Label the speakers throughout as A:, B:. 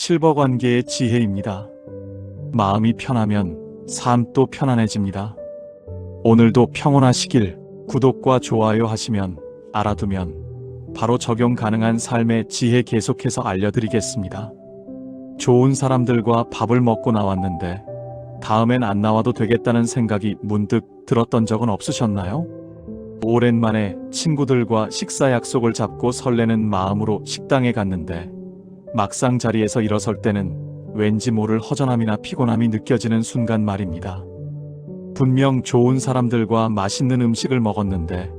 A: 실버 관계의 지혜입니다. 마음이 편하면 삶도 편안해집니다. 오늘도 평온하시길. 구독과 좋아요 하시면 알아두면 바로 적용 가능한 삶의 지혜 계속해서 알려드리겠습니다. 좋은 사람들과 밥을 먹고 나왔는데 다음엔 안 나와도 되겠다는 생각이 문득 들었던 적은 없으셨나요? 오랜만에 친구들과 식사 약속을 잡고 설레는 마음으로 식당에 갔는데 막상 자리에서 일어설 때는 왠지 모를 허전함이나 피곤함이 느껴지는 순간 말입니다. 분명 좋은 사람들과 맛있는 음식을 먹었는데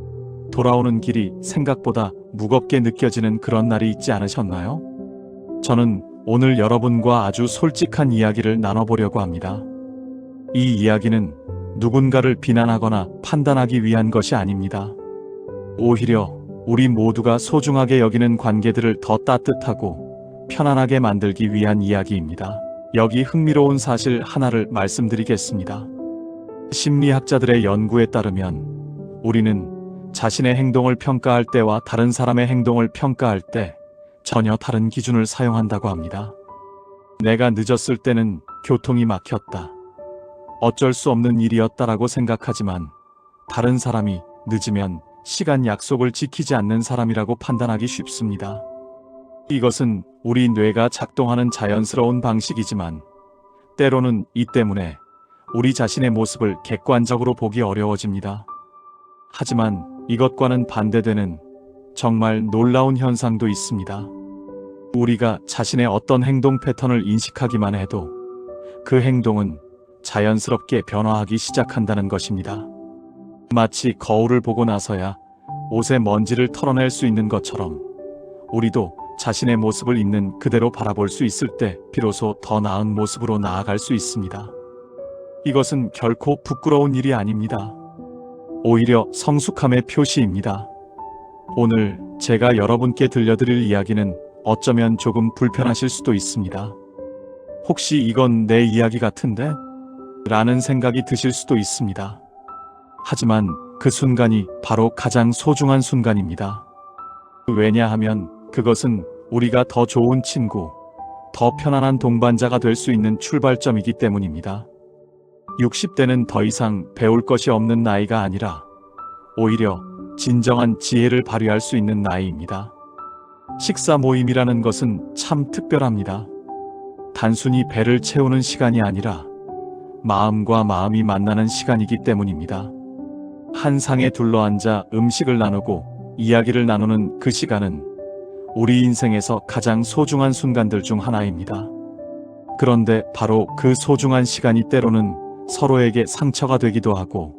A: 돌아오는 길이 생각보다 무겁게 느껴지는 그런 날이 있지 않으셨나요? 저는 오늘 여러분과 아주 솔직한 이야기를 나눠보려고 합니다. 이 이야기는 누군가를 비난하거나 판단하기 위한 것이 아닙니다. 오히려 우리 모두가 소중하게 여기는 관계들을 더 따뜻하고 편안하게 만들기 위한 이야기입니다. 여기 흥미로운 사실 하나를 말씀드리겠습니다. 심리학자들의 연구에 따르면 우리는 자신의 행동을 평가할 때와 다른 사람의 행동을 평가할 때 전혀 다른 기준을 사용한다고 합니다. 내가 늦었을 때는 교통이 막혔다. 어쩔 수 없는 일이었다라고 생각하지만 다른 사람이 늦으면 시간 약속을 지키지 않는 사람이라고 판단하기 쉽습니다. 이것은 우리 뇌가 작동하는 자연스러운 방식이지만 때로는 이 때문에 우리 자신의 모습을 객관적으로 보기 어려워집니다. 하지만 이것과는 반대되는 정말 놀라운 현상도 있습니다. 우리가 자신의 어떤 행동 패턴을 인식하기만 해도 그 행동은 자연스럽게 변화하기 시작한다는 것입니다. 마치 거울을 보고 나서야 옷의 먼지를 털어낼 수 있는 것처럼 우리도 자신의 모습을 있는 그대로 바라볼 수 있을 때 비로소 더 나은 모습으로 나아갈 수 있습니다. 이것은 결코 부끄러운 일이 아닙니다. 오히려 성숙함의 표시입니다. 오늘 제가 여러분께 들려드릴 이야기는 어쩌면 조금 불편하실 수도 있습니다. 혹시 이건 내 이야기 같은데? 라는 생각이 드실 수도 있습니다. 하지만 그 순간이 바로 가장 소중한 순간입니다. 왜냐하면 그것은 우리가 더 좋은 친구, 더 편안한 동반자가 될 수 있는 출발점이기 때문입니다. 60대는 더 이상 배울 것이 없는 나이가 아니라 오히려 진정한 지혜를 발휘할 수 있는 나이입니다. 식사 모임이라는 것은 참 특별합니다. 단순히 배를 채우는 시간이 아니라 마음과 마음이 만나는 시간이기 때문입니다. 한 상에 둘러앉아 음식을 나누고 이야기를 나누는 그 시간은 우리 인생에서 가장 소중한 순간들 중 하나입니다. 그런데 바로 그 소중한 시간이 때로는 서로에게 상처가 되기도 하고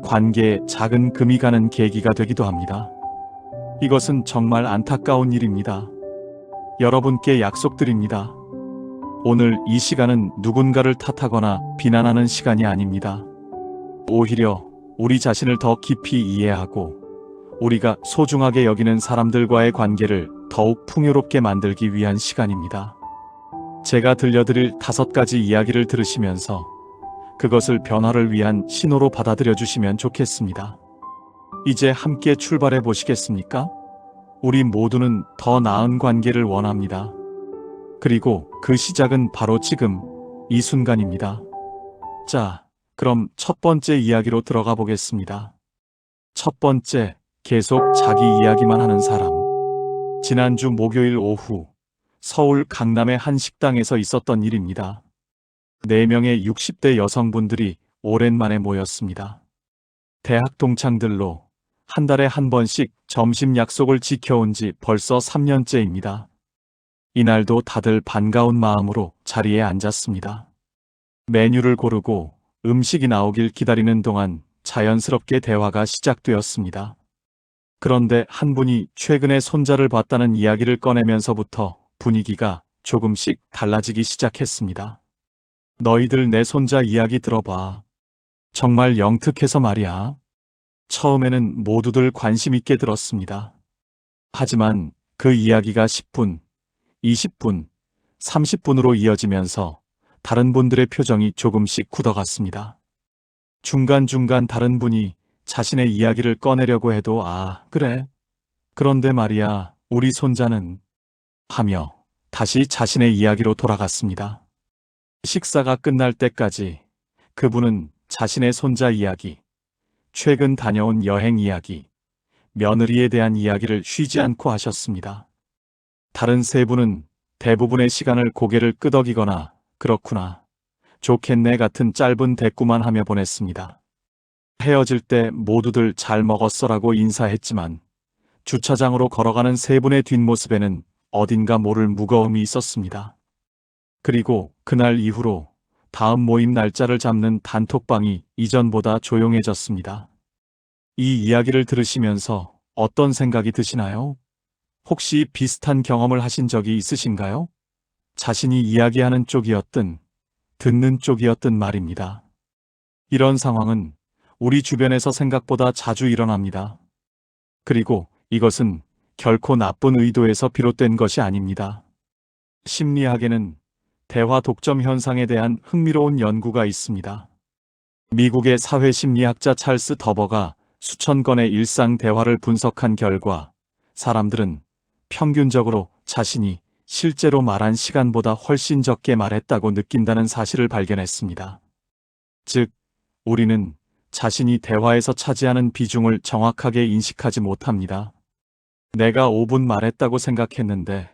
A: 관계에 작은 금이 가는 계기가 되기도 합니다. 이것은 정말 안타까운 일입니다. 여러분께 약속드립니다. 오늘 이 시간은 누군가를 탓하거나 비난하는 시간이 아닙니다. 오히려 우리 자신을 더 깊이 이해하고 우리가 소중하게 여기는 사람들과의 관계를 더욱 풍요롭게 만들기 위한 시간입니다. 제가 들려드릴 5가지 이야기를 들으시면서 그것을 변화를 위한 신호로 받아들여 주시면 좋겠습니다. 이제 함께 출발해 보시겠습니까? 우리 모두는 더 나은 관계를 원합니다. 그리고 그 시작은 바로 지금, 이 순간입니다. 자, 그럼 첫 번째 이야기로 들어가 보겠습니다. 첫 번째, 계속 자기 이야기만 하는 사람. 지난주 목요일 오후, 서울 강남의 한 식당에서 있었던 일입니다. 4명의 60대 여성분들이 오랜만에 모였습니다. 대학 동창들로 한 달에 한 번씩 점심 약속을 지켜온 지 벌써 3년째입니다. 이날도 다들 반가운 마음으로 자리에 앉았습니다. 메뉴를 고르고 음식이 나오길 기다리는 동안 자연스럽게 대화가 시작되었습니다. 그런데 한 분이 최근에 손자를 봤다는 이야기를 꺼내면서부터 분위기가 조금씩 달라지기 시작했습니다. 너희들 내 손자 이야기 들어봐. 정말 영특해서 말이야. 처음에는 모두들 관심 있게 들었습니다. 하지만 그 이야기가 10분, 20분, 30분으로 이어지면서 다른 분들의 표정이 조금씩 굳어갔습니다. 중간중간 다른 분이 자신의 이야기를 꺼내려고 해도 그래. 그런데 말이야, 우리 손자는 하며 다시 자신의 이야기로 돌아갔습니다. 식사가 끝날 때까지 그분은 자신의 손자 이야기, 최근 다녀온 여행 이야기, 며느리에 대한 이야기를 쉬지 않고 하셨습니다. 다른 세 분은 대부분의 시간을 고개를 끄덕이거나 그렇구나, 좋겠네 같은 짧은 대꾸만 하며 보냈습니다. 헤어질 때 모두들 잘 먹었어라고 인사했지만 주차장으로 걸어가는 세 분의 뒷모습에는 어딘가 모를 무거움이 있었습니다. 그리고 그날 이후로 다음 모임 날짜를 잡는 단톡방이 이전보다 조용해졌습니다. 이 이야기를 들으시면서 어떤 생각이 드시나요? 혹시 비슷한 경험을 하신 적이 있으신가요? 자신이 이야기하는 쪽이었든 듣는 쪽이었든 말입니다. 이런 상황은 우리 주변에서 생각보다 자주 일어납니다. 그리고 이것은 결코 나쁜 의도에서 비롯된 것이 아닙니다. 심리학에는 대화 독점 현상에 대한 흥미로운 연구가 있습니다. 미국의 사회심리학자 찰스 더버가 수천 건의 일상 대화를 분석한 결과 사람들은 평균적으로 자신이 실제로 말한 시간보다 훨씬 적게 말했다고 느낀다는 사실을 발견했습니다. 즉, 우리는 자신이 대화에서 차지하는 비중을 정확하게 인식하지 못합니다. 내가 5분 말했다고 생각했는데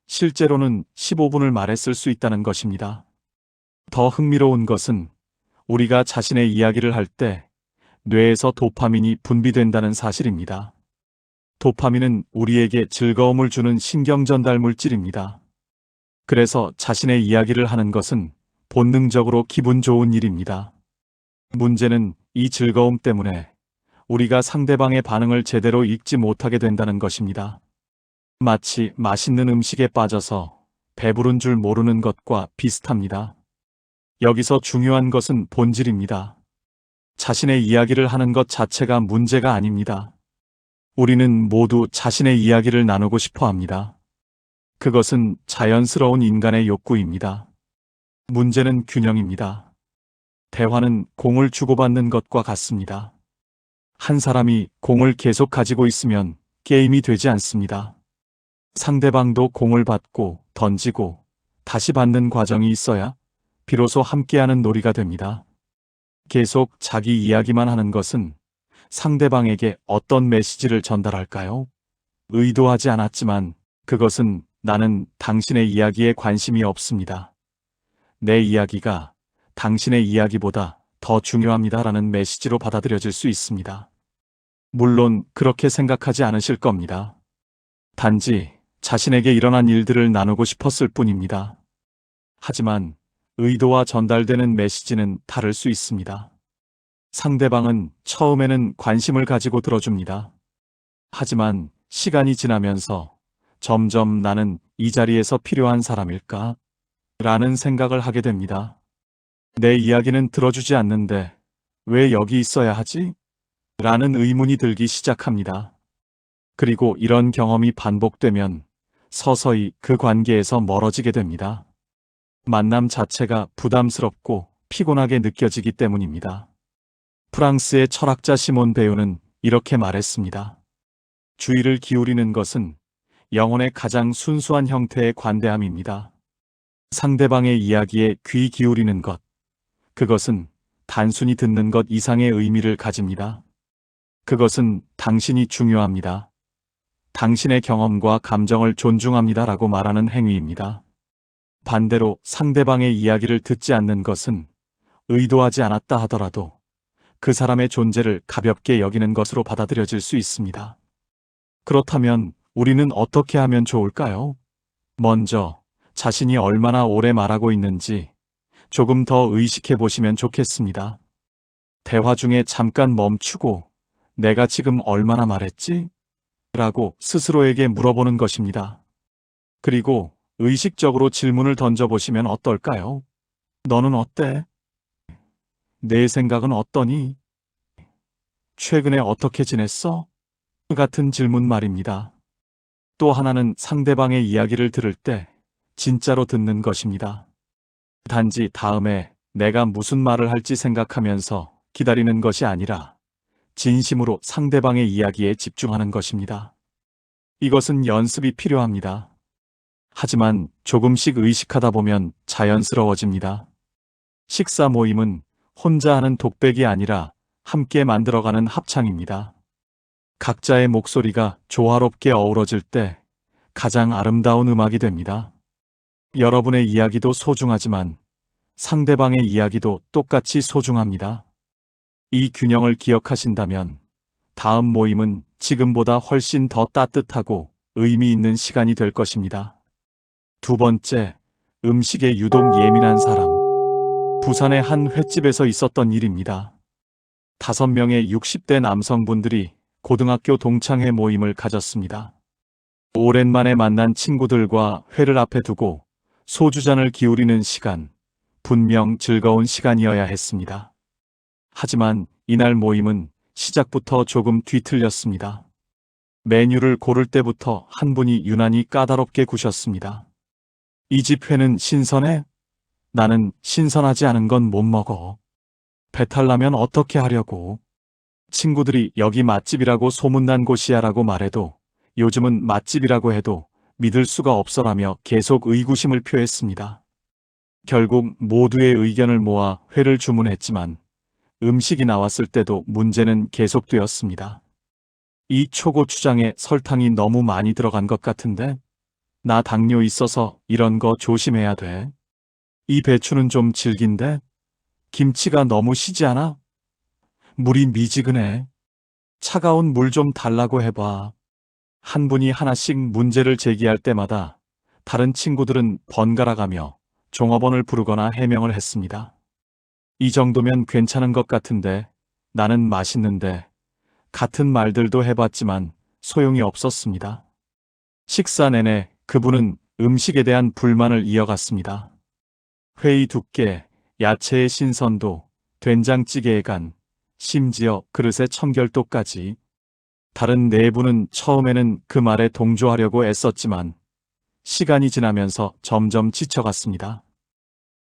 A: 실제로는 15분을 말했을 수 있다는 것입니다. 더 흥미로운 것은 우리가 자신의 이야기를 할 때 뇌에서 도파민이 분비된다는 사실입니다. 도파민은 우리에게 즐거움을 주는 신경전달 물질입니다. 그래서 자신의 이야기를 하는 것은 본능적으로 기분 좋은 일입니다. 문제는 이 즐거움 때문에 우리가 상대방의 반응을 제대로 읽지 못하게 된다는 것입니다. 마치 맛있는 음식에 빠져서 배부른 줄 모르는 것과 비슷합니다. 여기서 중요한 것은 본질입니다. 자신의 이야기를 하는 것 자체가 문제가 아닙니다. 우리는 모두 자신의 이야기를 나누고 싶어 합니다. 그것은 자연스러운 인간의 욕구입니다. 문제는 균형입니다. 대화는 공을 주고받는 것과 같습니다. 한 사람이 공을 계속 가지고 있으면 게임이 되지 않습니다. 상대방도 공을 받고 던지고 다시 받는 과정이 있어야 비로소 함께하는 놀이가 됩니다. 계속 자기 이야기만 하는 것은 상대방에게 어떤 메시지를 전달할까요? 의도하지 않았지만 그것은 나는 당신의 이야기에 관심이 없습니다. 내 이야기가 당신의 이야기보다 더 중요합니다라는 메시지로 받아들여질 수 있습니다. 물론 그렇게 생각하지 않으실 겁니다. 단지 자신에게 일어난 일들을 나누고 싶었을 뿐입니다. 하지만 의도와 전달되는 메시지는 다를 수 있습니다. 상대방은 처음에는 관심을 가지고 들어줍니다. 하지만 시간이 지나면서 점점 나는 이 자리에서 필요한 사람일까? 라는 생각을 하게 됩니다. 내 이야기는 들어주지 않는데 왜 여기 있어야 하지? 라는 의문이 들기 시작합니다. 그리고 이런 경험이 반복되면 서서히 그 관계에서 멀어지게 됩니다. 만남 자체가 부담스럽고 피곤하게 느껴지기 때문입니다. 프랑스의 철학자 시몬 베유는 이렇게 말했습니다. 주의를 기울이는 것은 영혼의 가장 순수한 형태의 관대함입니다. 상대방의 이야기에 귀 기울이는 것, 그것은 단순히 듣는 것 이상의 의미를 가집니다. 그것은 당신이 중요합니다. 당신의 경험과 감정을 존중합니다라고 말하는 행위입니다. 반대로 상대방의 이야기를 듣지 않는 것은 의도하지 않았다 하더라도 그 사람의 존재를 가볍게 여기는 것으로 받아들여질 수 있습니다. 그렇다면 우리는 어떻게 하면 좋을까요? 먼저 자신이 얼마나 오래 말하고 있는지 조금 더 의식해 보시면 좋겠습니다. 대화 중에 잠깐 멈추고 내가 지금 얼마나 말했지? 라고 스스로에게 물어보는 것입니다. 그리고 의식적으로 질문을 던져보시면 어떨까요? 너는 어때? 내 생각은 어떠니? 최근에 어떻게 지냈어? 같은 질문 말입니다. 또 하나는 상대방의 이야기를 들을 때 진짜로 듣는 것입니다. 단지 다음에 내가 무슨 말을 할지 생각하면서 기다리는 것이 아니라 진심으로 상대방의 이야기에 집중하는 것입니다. 이것은 연습이 필요합니다. 하지만 조금씩 의식하다 보면 자연스러워집니다. 식사 모임은 혼자 하는 독백이 아니라 함께 만들어가는 합창입니다. 각자의 목소리가 조화롭게 어우러질 때 가장 아름다운 음악이 됩니다. 여러분의 이야기도 소중하지만 상대방의 이야기도 똑같이 소중합니다. 이 균형을 기억하신다면 다음 모임은 지금보다 훨씬 더 따뜻하고 의미 있는 시간이 될 것입니다. 두 번째, 음식에 유독 예민한 사람. 부산의 한 횟집에서 있었던 일입니다. 5명의 60대 남성분들이 고등학교 동창회 모임을 가졌습니다. 오랜만에 만난 친구들과 회를 앞에 두고 소주잔을 기울이는 시간, 분명 즐거운 시간이어야 했습니다. 하지만 이날 모임은 시작부터 조금 뒤틀렸습니다. 메뉴를 고를 때부터 한 분이 유난히 까다롭게 구셨습니다. 이 집 회는 신선해? 나는 신선하지 않은 건 못 먹어. 배탈 나면 어떻게 하려고? 친구들이 여기 맛집이라고 소문난 곳이야 라고 말해도 요즘은 맛집이라고 해도 믿을 수가 없어라며 계속 의구심을 표했습니다. 결국 모두의 의견을 모아 회를 주문했지만 음식이 나왔을 때도 문제는 계속되었습니다. 이 초고추장에 설탕이 너무 많이 들어간 것 같은데? 나 당뇨 있어서 이런 거 조심해야 돼. 이 배추는 좀 질긴데? 김치가 너무 시지 않아? 물이 미지근해. 차가운 물 좀 달라고 해봐. 한 분이 하나씩 문제를 제기할 때마다 다른 친구들은 번갈아가며 종업원을 부르거나 해명을 했습니다. 이 정도면 괜찮은 것 같은데, 나는 맛있는데, 같은 말들도 해봤지만 소용이 없었습니다. 식사 내내 그분은 음식에 대한 불만을 이어갔습니다. 회의 두께, 야채의 신선도, 된장찌개의 간, 심지어 그릇의 청결도까지. 다른 네 분은 처음에는 그 말에 동조하려고 애썼지만 시간이 지나면서 점점 지쳐갔습니다.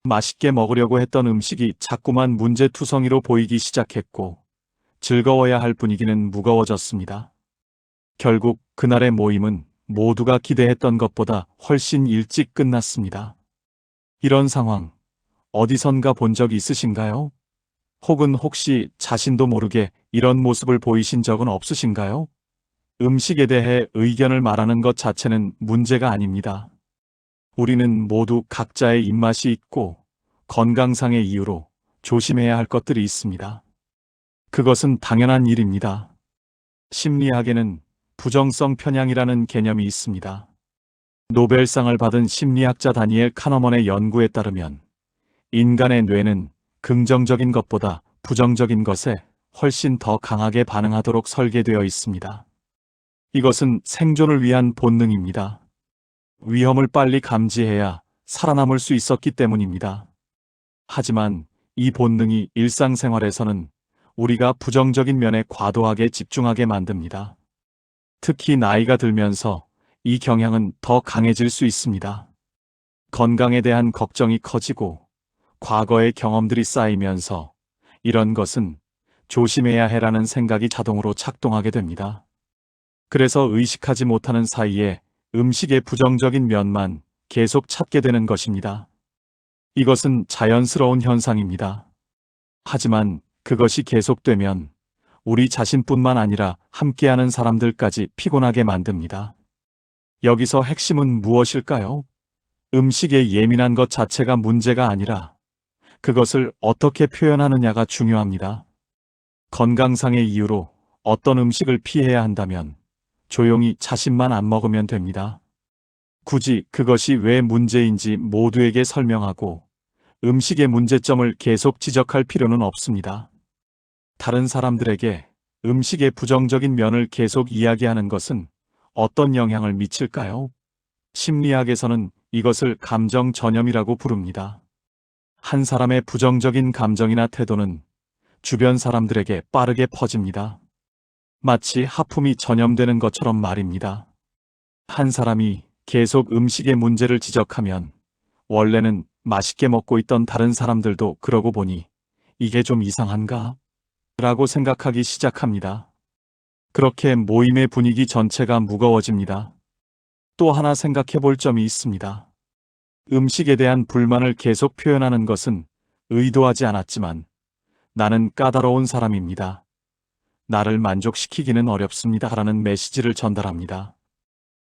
A: 맛있게 먹으려고 했던 음식이 자꾸만 문제투성이로 보이기 시작했고 즐거워야 할 분위기는 무거워졌습니다. 결국 그날의 모임은 모두가 기대했던 것보다 훨씬 일찍 끝났습니다. 이런 상황, 어디선가 본 적 있으신가요? 혹은 혹시 자신도 모르게 이런 모습을 보이신 적은 없으신가요? 음식에 대해 의견을 말하는 것 자체는 문제가 아닙니다. 우리는 모두 각자의 입맛이 있고 건강상의 이유로 조심해야 할 것들이 있습니다. 그것은 당연한 일입니다. 심리학에는 부정성 편향이라는 개념이 있습니다. 노벨상을 받은 심리학자 다니엘 카너먼의 연구에 따르면 인간의 뇌는 긍정적인 것보다 부정적인 것에 훨씬 더 강하게 반응하도록 설계되어 있습니다. 이것은 생존을 위한 본능입니다. 위험을 빨리 감지해야 살아남을 수 있었기 때문입니다. 하지만 이 본능이 일상생활에서는 우리가 부정적인 면에 과도하게 집중하게 만듭니다. 특히 나이가 들면서 이 경향은 더 강해질 수 있습니다. 건강에 대한 걱정이 커지고 과거의 경험들이 쌓이면서 이런 것은 조심해야 해라는 생각이 자동으로 작동하게 됩니다. 그래서 의식하지 못하는 사이에 음식의 부정적인 면만 계속 찾게 되는 것입니다. 이것은 자연스러운 현상입니다. 하지만 그것이 계속되면 우리 자신뿐만 아니라 함께하는 사람들까지 피곤하게 만듭니다. 여기서 핵심은 무엇일까요? 음식에 예민한 것 자체가 문제가 아니라 그것을 어떻게 표현하느냐가 중요합니다. 건강상의 이유로 어떤 음식을 피해야 한다면 조용히 자신만 안 먹으면 됩니다. 굳이 그것이 왜 문제인지 모두에게 설명하고 음식의 문제점을 계속 지적할 필요는 없습니다. 다른 사람들에게 음식의 부정적인 면을 계속 이야기하는 것은 어떤 영향을 미칠까요? 심리학에서는 이것을 감정 전염이라고 부릅니다. 한 사람의 부정적인 감정이나 태도는 주변 사람들에게 빠르게 퍼집니다. 마치 하품이 전염되는 것처럼 말입니다. 한 사람이 계속 음식의 문제를 지적하면 원래는 맛있게 먹고 있던 다른 사람들도 그러고 보니 이게 좀 이상한가? 라고 생각하기 시작합니다. 그렇게 모임의 분위기 전체가 무거워집니다. 또 하나 생각해 볼 점이 있습니다. 음식에 대한 불만을 계속 표현하는 것은 의도하지 않았지만 나는 까다로운 사람입니다. 나를 만족시키기는 어렵습니다. 라는 메시지를 전달합니다.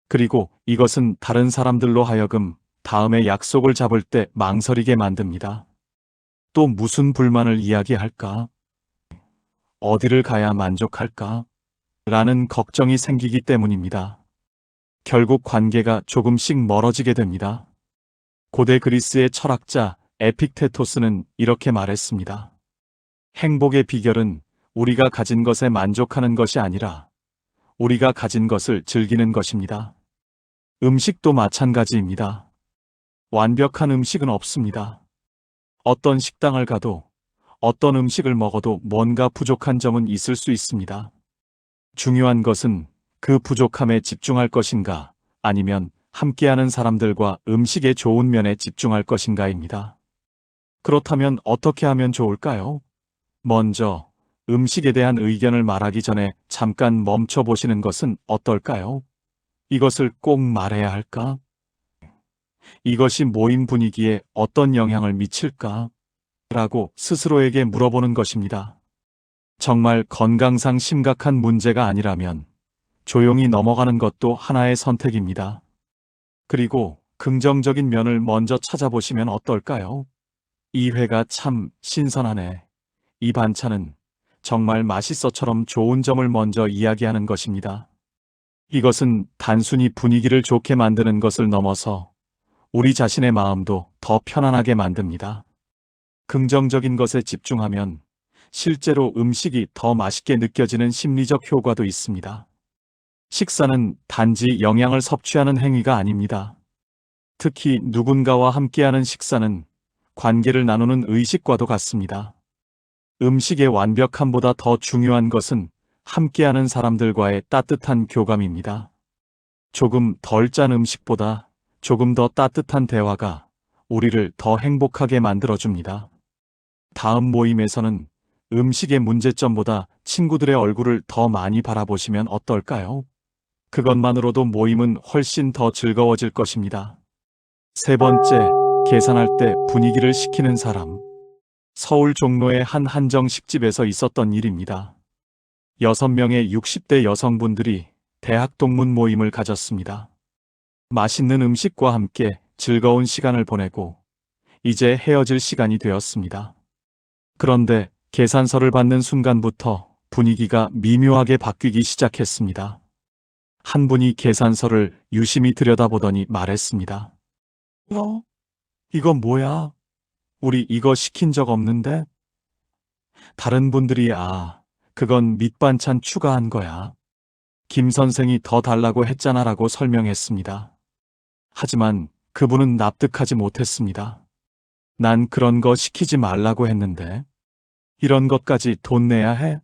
A: 그리고 이것은 다른 사람들로 하여금 다음에 약속을 잡을 때 망설이게 만듭니다. 또 무슨 불만을 이야기할까? 어디를 가야 만족할까? 라는 걱정이 생기기 때문입니다. 결국 관계가 조금씩 멀어지게 됩니다. 고대 그리스의 철학자 에픽테토스는 이렇게 말했습니다. 행복의 비결은 우리가 가진 것에 만족하는 것이 아니라 우리가 가진 것을 즐기는 것입니다. 음식도 마찬가지입니다. 완벽한 음식은 없습니다. 어떤 식당을 가도 어떤 음식을 먹어도 뭔가 부족한 점은 있을 수 있습니다. 중요한 것은 그 부족함에 집중할 것인가 아니면 함께하는 사람들과 음식의 좋은 면에 집중할 것인가입니다. 그렇다면 어떻게 하면 좋을까요? 먼저 음식에 대한 의견을 말하기 전에 잠깐 멈춰 보시는 것은 어떨까요? 이것을 꼭 말해야 할까? 이것이 모임 분위기에 어떤 영향을 미칠까? 라고 스스로에게 물어보는 것입니다. 정말 건강상 심각한 문제가 아니라면 조용히 넘어가는 것도 하나의 선택입니다. 그리고 긍정적인 면을 먼저 찾아보시면 어떨까요? 이 회가 참 신선하네. 이 반찬은 정말 맛있어처럼 좋은 점을 먼저 이야기하는 것입니다. 이것은 단순히 분위기를 좋게 만드는 것을 넘어서 우리 자신의 마음도 더 편안하게 만듭니다. 긍정적인 것에 집중하면 실제로 음식이 더 맛있게 느껴지는 심리적 효과도 있습니다. 식사는 단지 영양을 섭취하는 행위가 아닙니다. 특히 누군가와 함께하는 식사는 관계를 나누는 의식과도 같습니다. 음식의 완벽함보다 더 중요한 것은 함께하는 사람들과의 따뜻한 교감입니다. 조금 덜 짠 음식보다 조금 더 따뜻한 대화가 우리를 더 행복하게 만들어줍니다. 다음 모임에서는 음식의 문제점보다 친구들의 얼굴을 더 많이 바라보시면 어떨까요? 그것만으로도 모임은 훨씬 더 즐거워질 것입니다. 세 번째, 계산할 때 분위기를 식히는 사람. 서울 종로의 한 한정식집에서 있었던 일입니다. 6명의 60대 여성분들이 대학 동문 모임을 가졌습니다. 맛있는 음식과 함께 즐거운 시간을 보내고 이제 헤어질 시간이 되었습니다. 그런데 계산서를 받는 순간부터 분위기가 미묘하게 바뀌기 시작했습니다. 한 분이 계산서를 유심히 들여다보더니 말했습니다. 이건 뭐야? 우리 이거 시킨 적 없는데? 다른 분들이 그건 밑반찬 추가한 거야. 김 선생이 더 달라고 했잖아 라고 설명했습니다. 하지만 그분은 납득하지 못했습니다. 난 그런 거 시키지 말라고 했는데. 이런 것까지 돈 내야 해?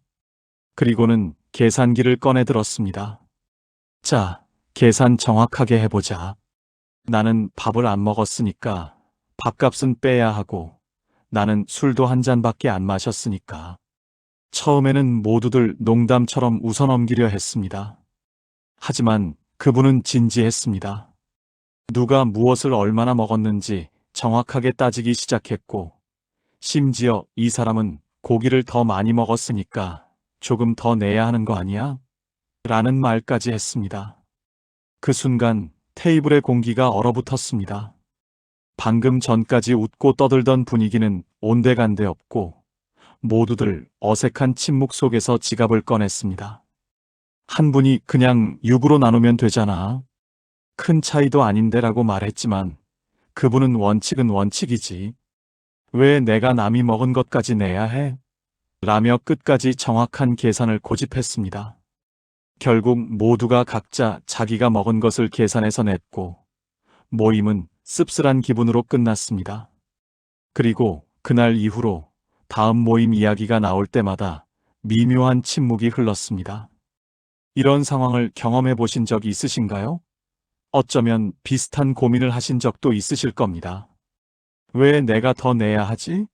A: 그리고는 계산기를 꺼내 들었습니다. 자, 계산 정확하게 해보자. 나는 밥을 안 먹었으니까 밥값은 빼야 하고 나는 술도 한 잔밖에 안 마셨으니까. 처음에는 모두들 농담처럼 웃어넘기려 했습니다. 하지만 그분은 진지했습니다. 누가 무엇을 얼마나 먹었는지 정확하게 따지기 시작했고, 심지어 이 사람은 고기를 더 많이 먹었으니까 조금 더 내야 하는 거 아니야? 라는 말까지 했습니다. 그 순간 테이블의 공기가 얼어붙었습니다. 방금 전까지 웃고 떠들던 분위기는 온데간데 없고 모두들 어색한 침묵 속에서 지갑을 꺼냈습니다. 한 분이 그냥 6으로 나누면 되잖아. 큰 차이도 아닌데 라고 말했지만 그분은 원칙은 원칙이지. 왜 내가 남이 먹은 것까지 내야 해? 라며 끝까지 정확한 계산을 고집했습니다. 결국 모두가 각자 자기가 먹은 것을 계산해서 냈고 모임은 씁쓸한 기분으로 끝났습니다. 그리고 그날 이후로 다음 모임 이야기가 나올 때마다 미묘한 침묵이 흘렀습니다. 이런 상황을 경험해 보신 적이 있으신가요? 어쩌면 비슷한 고민을 하신 적도 있으실 겁니다. 왜 내가 더 내야 하지?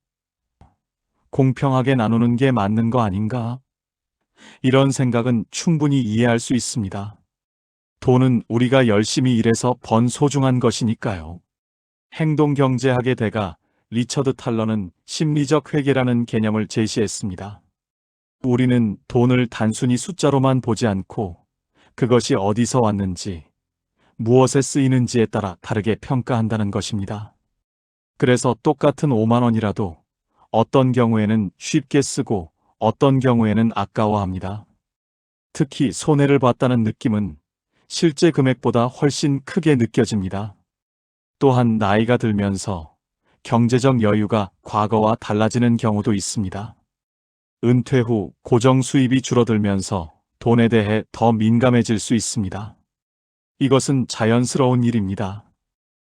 A: 공평하게 나누는 게 맞는 거 아닌가? 이런 생각은 충분히 이해할 수 있습니다. 돈은 우리가 열심히 일해서 번 소중한 것이니까요. 행동경제학의 대가 리처드 탈러는 심리적 회계라는 개념을 제시했습니다. 우리는 돈을 단순히 숫자로만 보지 않고 그것이 어디서 왔는지, 무엇에 쓰이는지에 따라 다르게 평가한다는 것입니다. 그래서 똑같은 5만 원이라도 어떤 경우에는 쉽게 쓰고 어떤 경우에는 아까워합니다. 특히 손해를 봤다는 느낌은 실제 금액보다 훨씬 크게 느껴집니다. 또한 나이가 들면서 경제적 여유가 과거와 달라지는 경우도 있습니다. 은퇴 후 고정 수입이 줄어들면서 돈에 대해 더 민감해질 수 있습니다. 이것은 자연스러운 일입니다.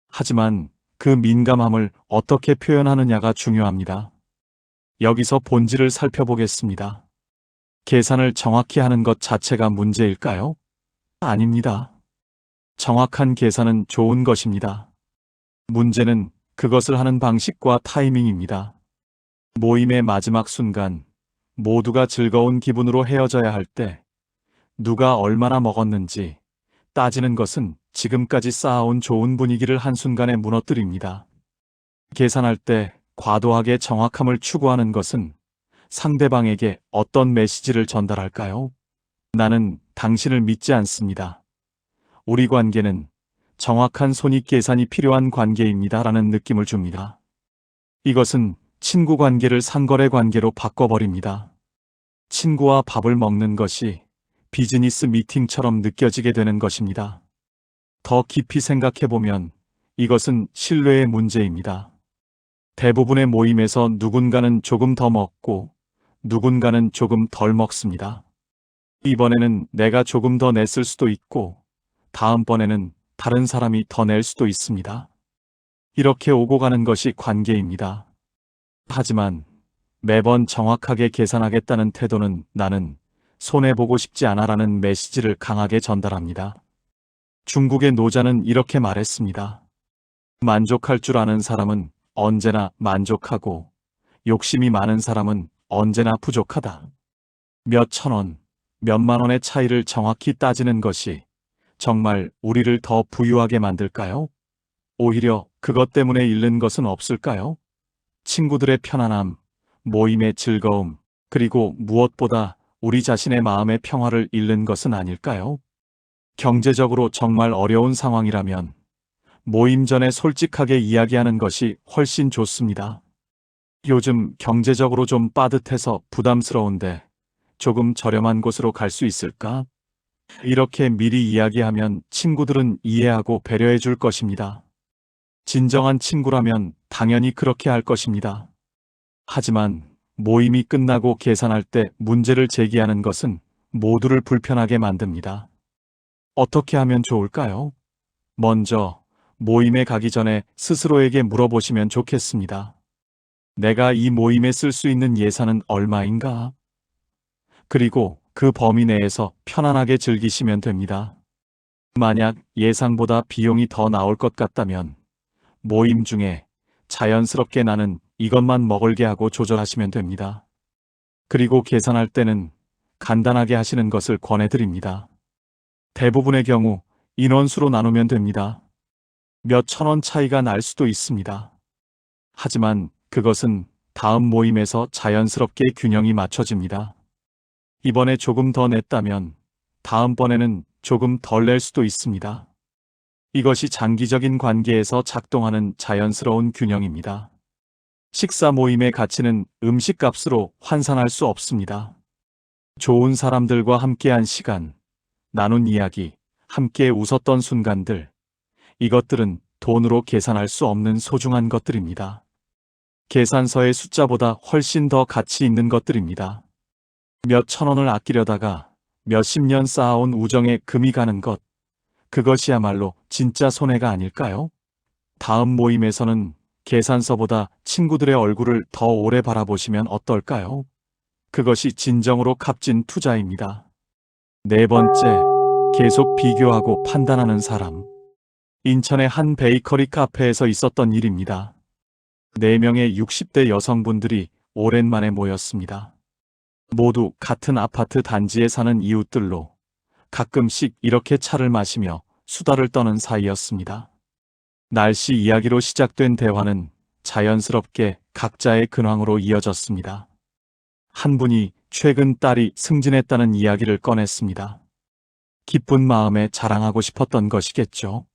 A: 하지만 그 민감함을 어떻게 표현하느냐가 중요합니다. 여기서 본질을 살펴보겠습니다. 계산을 정확히 하는 것 자체가 문제일까요? 아닙니다. 정확한 계산은 좋은 것입니다. 문제는 그것을 하는 방식과 타이밍입니다. 모임의 마지막 순간, 모두가 즐거운 기분으로 헤어져야 할 때, 누가 얼마나 먹었는지 따지는 것은 지금까지 쌓아온 좋은 분위기를 한순간에 무너뜨립니다. 계산할 때 과도하게 정확함을 추구하는 것은 상대방에게 어떤 메시지를 전달할까요? 나는 당신을 믿지 않습니다. 우리 관계는 정확한 손익 계산이 필요한 관계입니다. 라는 느낌을 줍니다. 이것은 친구 관계를 상거래 관계로 바꿔버립니다. 친구와 밥을 먹는 것이 비즈니스 미팅처럼 느껴지게 되는 것입니다. 더 깊이 생각해보면 이것은 신뢰의 문제입니다. 대부분의 모임에서 누군가는 조금 더 먹고 누군가는 조금 덜 먹습니다. 이번에는 내가 조금 더 냈을 수도 있고 다음번에는 다른 사람이 더 낼 수도 있습니다. 이렇게 오고 가는 것이 관계입니다. 하지만 매번 정확하게 계산하겠다는 태도는 나는 손해보고 싶지 않아라는 메시지를 강하게 전달합니다. 중국의 노자는 이렇게 말했습니다. 만족할 줄 아는 사람은 언제나 만족하고 욕심이 많은 사람은 언제나 부족하다. 몇 천 원, 몇만 원의 차이를 정확히 따지는 것이 정말 우리를 더 부유하게 만들까요? 오히려 그것 때문에 잃는 것은 없을까요? 친구들의 편안함, 모임의 즐거움, 그리고 무엇보다 우리 자신의 마음의 평화를 잃는 것은 아닐까요? 경제적으로 정말 어려운 상황이라면 모임 전에 솔직하게 이야기하는 것이 훨씬 좋습니다. 요즘 경제적으로 좀 빠듯해서 부담스러운데 조금 저렴한 곳으로 갈 수 있을까? 이렇게 미리 이야기하면 친구들은 이해하고 배려해 줄 것입니다. 진정한 친구라면 당연히 그렇게 할 것입니다. 하지만 모임이 끝나고 계산할 때 문제를 제기하는 것은 모두를 불편하게 만듭니다. 어떻게 하면 좋을까요? 먼저 모임에 가기 전에 스스로에게 물어보시면 좋겠습니다. 내가 이 모임에 쓸 수 있는 예산은 얼마인가? 그리고 그 범위 내에서 편안하게 즐기시면 됩니다. 만약 예상보다 비용이 더 나올 것 같다면 모임 중에 자연스럽게 나는 이것만 먹을게 하고 조절하시면 됩니다. 그리고 계산할 때는 간단하게 하시는 것을 권해드립니다. 대부분의 경우 인원수로 나누면 됩니다. 몇 천 원 차이가 날 수도 있습니다. 하지만 그것은 다음 모임에서 자연스럽게 균형이 맞춰집니다. 이번에 조금 더 냈다면 다음번에는 조금 덜 낼 수도 있습니다. 이것이 장기적인 관계에서 작동하는 자연스러운 균형입니다. 식사 모임의 가치는 음식값으로 환산할 수 없습니다. 좋은 사람들과 함께한 시간, 나눈 이야기, 함께 웃었던 순간들, 이것들은 돈으로 계산할 수 없는 소중한 것들입니다. 계산서의 숫자보다 훨씬 더 가치 있는 것들입니다. 몇 천 원을 아끼려다가 몇십 년 쌓아온 우정에 금이 가는 것, 그것이야말로 진짜 손해가 아닐까요? 다음 모임에서는 계산서보다 친구들의 얼굴을 더 오래 바라보시면 어떨까요? 그것이 진정으로 값진 투자입니다. 네 번째, 계속 비교하고 판단하는 사람. 인천의 한 베이커리 카페에서 있었던 일입니다. 4명의 60대 여성분들이 오랜만에 모였습니다. 모두 같은 아파트 단지에 사는 이웃들로 가끔씩 이렇게 차를 마시며 수다를 떠는 사이였습니다. 날씨 이야기로 시작된 대화는 자연스럽게 각자의 근황으로 이어졌습니다. 한 분이 최근 딸이 승진했다는 이야기를 꺼냈습니다. 기쁜 마음에 자랑하고 싶었던 것이겠죠.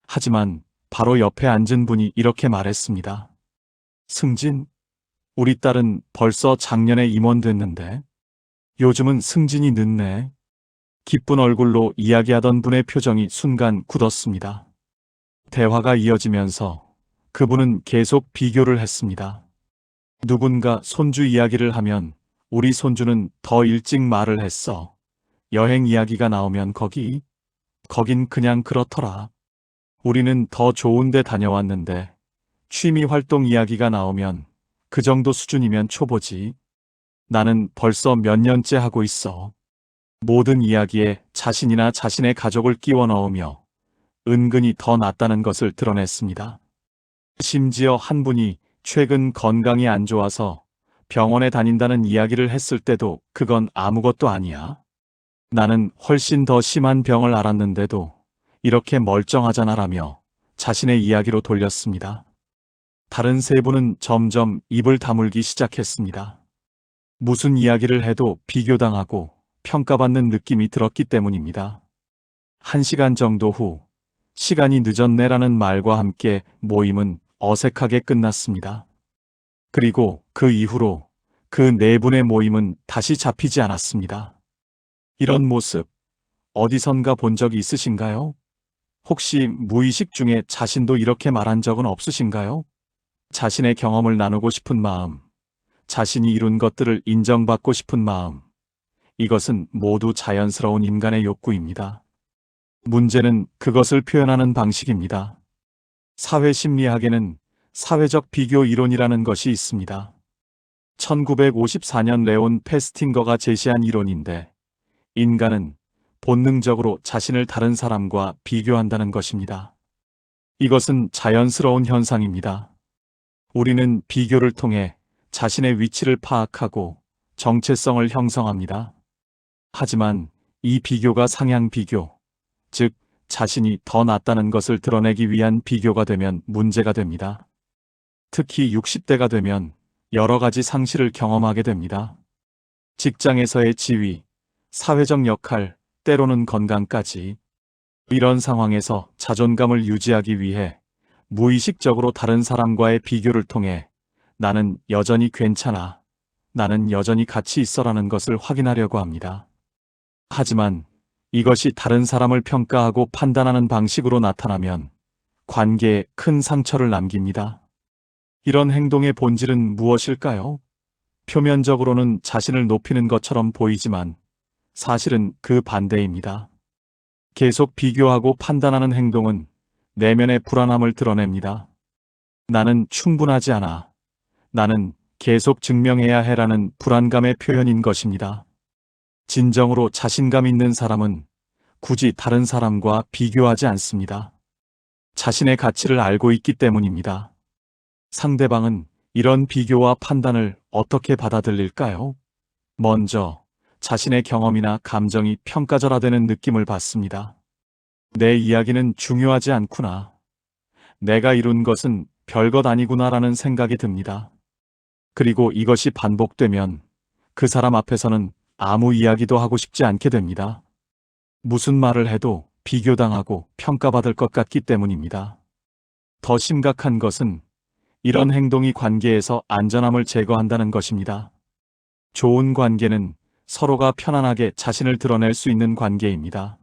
A: 하지만 바로 옆에 앉은 분이 이렇게 말했습니다. 승진? 우리 딸은 벌써 작년에 임원 됐는데 요즘은 승진이 늦네. 기쁜 얼굴로 이야기하던 분의 표정이 순간 굳었습니다. 대화가 이어지면서 그분은 계속 비교를 했습니다. 누군가 손주 이야기를 하면 우리 손주는 더 일찍 말을 했어. 여행 이야기가 나오면 거긴 그냥 그렇더라. 우리는 더 좋은 데 다녀왔는데 취미 활동 이야기가 나오면 그 정도 수준이면 초보지. 나는 벌써 몇 년째 하고 있어. 모든 이야기에 자신이나 자신의 가족을 끼워 넣으며 은근히 더 낫다는 것을 드러냈습니다. 심지어 한 분이 최근 건강이 안 좋아서 병원에 다닌다는 이야기를 했을 때도 그건 아무것도 아니야. 나는 훨씬 더 심한 병을 앓았는데도 이렇게 멀쩡하잖아라며 자신의 이야기로 돌렸습니다. 다른 세 분은 점점 입을 다물기 시작했습니다. 무슨 이야기를 해도 비교당하고 평가받는 느낌이 들었기 때문입니다. 1시간 정도 후 시간이 늦었네라는 말과 함께 모임은 어색하게 끝났습니다. 그리고 그 이후로 그 네 분의 모임은 다시 잡히지 않았습니다. 이런 모습 어디선가 본 적이 있으신가요? 혹시 무의식 중에 자신도 이렇게 말한 적은 없으신가요? 자신의 경험을 나누고 싶은 마음, 자신이 이룬 것들을 인정받고 싶은 마음, 이것은 모두 자연스러운 인간의 욕구입니다. 문제는 그것을 표현하는 방식입니다. 사회심리학에는 사회적 비교 이론이라는 것이 있습니다. 1954년 레온 페스팅거가 제시한 이론인데 인간은 본능적으로 자신을 다른 사람과 비교한다는 것입니다. 이것은 자연스러운 현상입니다. 우리는 비교를 통해 자신의 위치를 파악하고 정체성을 형성합니다. 하지만 이 비교가 상향 비교, 즉 자신이 더 낫다는 것을 드러내기 위한 비교가 되면 문제가 됩니다. 특히 60대가 되면 여러 가지 상실을 경험하게 됩니다. 직장에서의 지위, 사회적 역할, 때로는 건강까지. 이런 상황에서 자존감을 유지하기 위해 무의식적으로 다른 사람과의 비교를 통해 나는 여전히 괜찮아, 나는 여전히 가치 있어라는 것을 확인하려고 합니다. 하지만 이것이 다른 사람을 평가하고 판단하는 방식으로 나타나면 관계에 큰 상처를 남깁니다. 이런 행동의 본질은 무엇일까요? 표면적으로는 자신을 높이는 것처럼 보이지만 사실은 그 반대입니다. 계속 비교하고 판단하는 행동은 내면의 불안함을 드러냅니다. 나는 충분하지 않아. 나는 계속 증명해야 해라는 불안감의 표현인 것입니다. 진정으로 자신감 있는 사람은 굳이 다른 사람과 비교하지 않습니다. 자신의 가치를 알고 있기 때문입니다. 상대방은 이런 비교와 판단을 어떻게 받아들일까요? 먼저 자신의 경험이나 감정이 평가절하되는 느낌을 받습니다. 내 이야기는 중요하지 않구나. 내가 이룬 것은 별것 아니구나라는 생각이 듭니다. 그리고 이것이 반복되면 그 사람 앞에서는 아무 이야기도 하고 싶지 않게 됩니다. 무슨 말을 해도 비교당하고 평가받을 것 같기 때문입니다. 더 심각한 것은 이런 행동이 관계에서 안전함을 제거한다는 것입니다. 좋은 관계는 서로가 편안하게 자신을 드러낼 수 있는 관계입니다.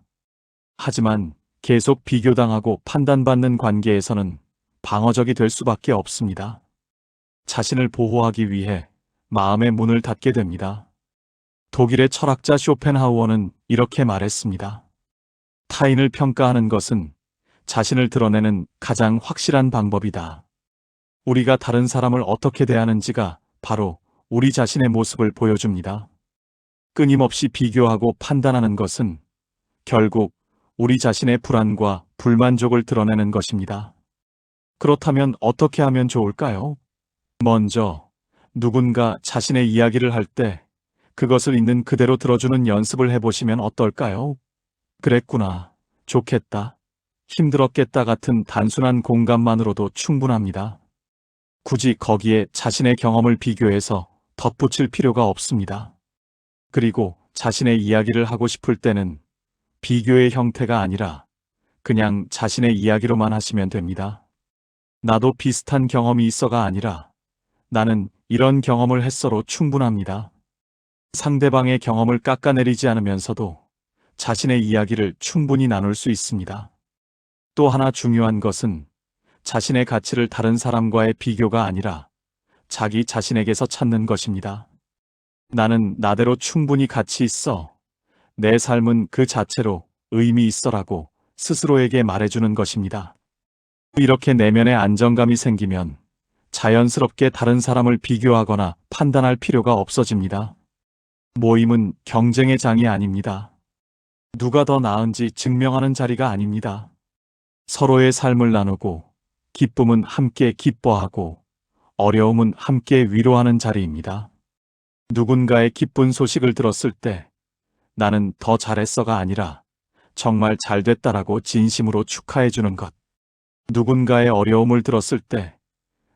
A: 하지만 계속 비교당하고 판단받는 관계에서는 방어적이 될 수밖에 없습니다. 자신을 보호하기 위해 마음의 문을 닫게 됩니다. 독일의 철학자 쇼펜하우어는 이렇게 말했습니다. 타인을 평가하는 것은 자신을 드러내는 가장 확실한 방법이다. 우리가 다른 사람을 어떻게 대하는지가 바로 우리 자신의 모습을 보여줍니다. 끊임없이 비교하고 판단하는 것은 결국 우리 자신의 불안과 불만족을 드러내는 것입니다. 그렇다면 어떻게 하면 좋을까요? 먼저 누군가 자신의 이야기를 할 때 그것을 있는 그대로 들어주는 연습을 해보시면 어떨까요? 그랬구나. 좋겠다. 힘들었겠다 같은 단순한 공감만으로도 충분합니다. 굳이 거기에 자신의 경험을 비교해서 덧붙일 필요가 없습니다. 그리고 자신의 이야기를 하고 싶을 때는 비교의 형태가 아니라 그냥 자신의 이야기로만 하시면 됩니다. 나도 비슷한 경험이 있어가 아니라 나는 이런 경험을 했어로 충분합니다. 상대방의 경험을 깎아내리지 않으면서도 자신의 이야기를 충분히 나눌 수 있습니다. 또 하나 중요한 것은 자신의 가치를 다른 사람과의 비교가 아니라 자기 자신에게서 찾는 것입니다. 나는 나대로 충분히 가치 있어. 내 삶은 그 자체로 의미 있어라고 스스로에게 말해주는 것입니다. 이렇게 내면의 안정감이 생기면 자연스럽게 다른 사람을 비교하거나 판단할 필요가 없어집니다. 모임은 경쟁의 장이 아닙니다. 누가 더 나은지 증명하는 자리가 아닙니다. 서로의 삶을 나누고 기쁨은 함께 기뻐하고 어려움은 함께 위로하는 자리입니다. 누군가의 기쁜 소식을 들었을 때 나는 더 잘했어가 아니라 정말 잘됐다라고 진심으로 축하해주는 것. 누군가의 어려움을 들었을 때